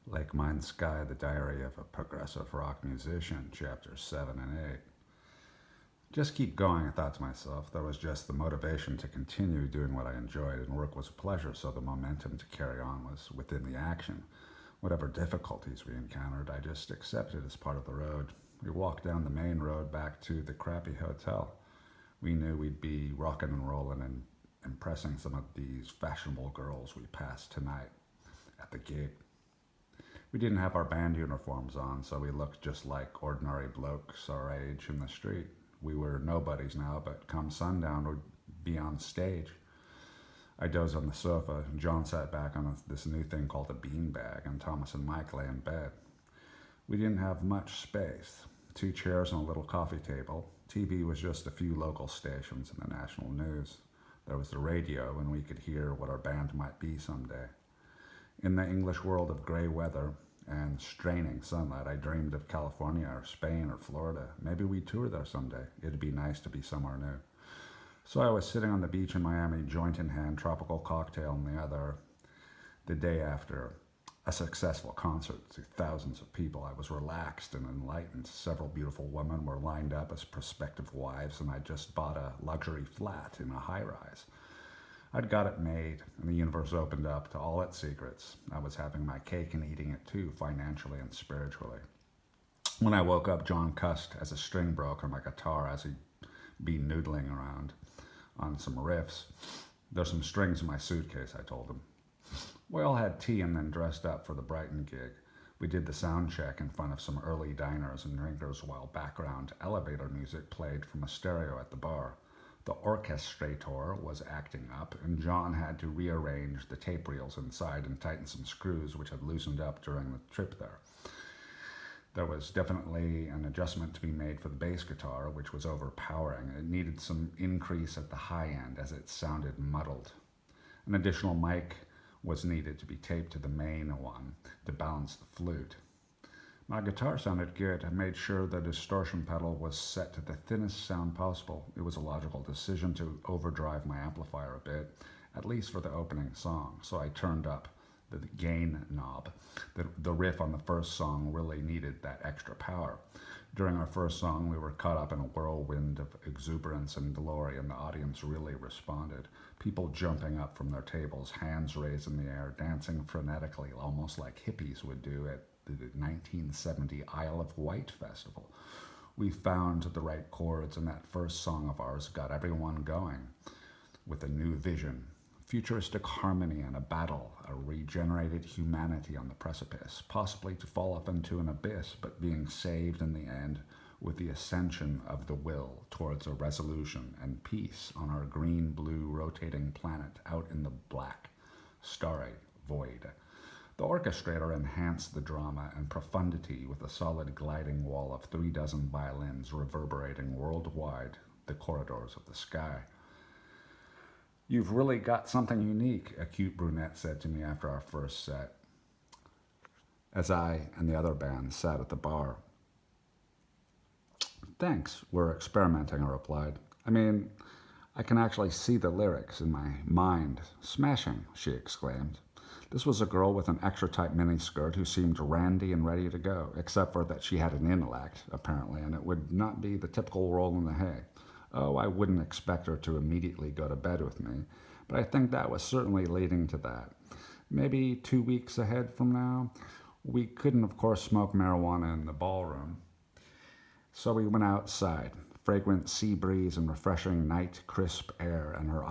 Lake Mine Sky, The Diary of a Progressive Rock Musician, Chapters 7 and 8. Just keep going, I thought to myself. There was just the motivation to continue doing what I enjoyed, and work was a pleasure, so the momentum to carry on was within the action. Whatever difficulties we encountered, I just accepted as part of the road. We walked down the main road back to the crappy hotel. We knew we'd be rocking and rolling and impressing some of these fashionable girls we passed tonight at the gate. We didn't have our band uniforms on, so we looked just like ordinary blokes our age in the street. We were nobodies now, but come sundown, we'd be on stage. I dozed on the sofa, and John sat back on this new thing called a beanbag, and Thomas and Mike lay in bed. We didn't have much space. 2 chairs and a little coffee table. TV was just a few local stations and the national news. There was the radio, and we could hear what our band might be someday. In the English world of gray weather and straining sunlight, I dreamed of California or Spain or Florida. Maybe we'd tour there someday. It'd be nice to be somewhere new. So I was sitting on the beach in Miami, joint in hand, tropical cocktail in the other, the day after a successful concert to thousands of people. I was relaxed and enlightened. Several beautiful women were lined up as prospective wives, and I just bought a luxury flat in a high-rise. I'd got it made, and the universe opened up to all its secrets. I was having my cake and eating it too, financially and spiritually. When I woke up, John cussed as a string broke on my guitar as he'd been noodling around on some riffs. There's some strings in my suitcase, I told him. We all had tea and then dressed up for the Brighton gig. We did the sound check in front of some early diners and drinkers while background elevator music played from a stereo at the bar. The orchestrator was acting up, and John had to rearrange the tape reels inside and tighten some screws which had loosened up during the trip there. There was definitely an adjustment to be made for the bass guitar, which was overpowering. It needed some increase at the high end as it sounded muddled. An additional mic was needed to be taped to the main one to balance the flute. My guitar sounded good. I made sure the distortion pedal was set to the thinnest sound possible. It was a logical decision to overdrive my amplifier a bit, at least for the opening song, so I turned up the gain knob. The riff on the first song really needed that extra power. During our first song, we were caught up in a whirlwind of exuberance and glory, and the audience really responded. People jumping up from their tables, hands raised in the air, dancing frenetically, almost like hippies would do at the 1970 Isle of Wight festival. We found the right chords, and that first song of ours got everyone going with a new vision. Futuristic harmony and a battle, a regenerated humanity on the precipice, possibly to fall off into an abyss, but being saved in the end with the ascension of the will towards a resolution and peace on our green-blue rotating planet out in the black, starry void. The orchestrator enhanced the drama and profundity with a solid gliding wall of 36 violins reverberating worldwide the corridors of the sky. "You've really got something unique," a cute brunette said to me after our first set, as I and the other band sat at the bar. "Thanks, we're experimenting," I replied. "I mean, I can actually see the lyrics in my mind." "Smashing," she exclaimed. This was a girl with an extra-tight miniskirt who seemed randy and ready to go, except for that she had an intellect, apparently, and it would not be the typical roll in the hay. Oh, I wouldn't expect her to immediately go to bed with me, but I think that was certainly leading to that. Maybe 2 weeks ahead from now. We couldn't, of course, smoke marijuana in the ballroom, so we went outside. Fragrant sea breeze and refreshing night crisp air, and her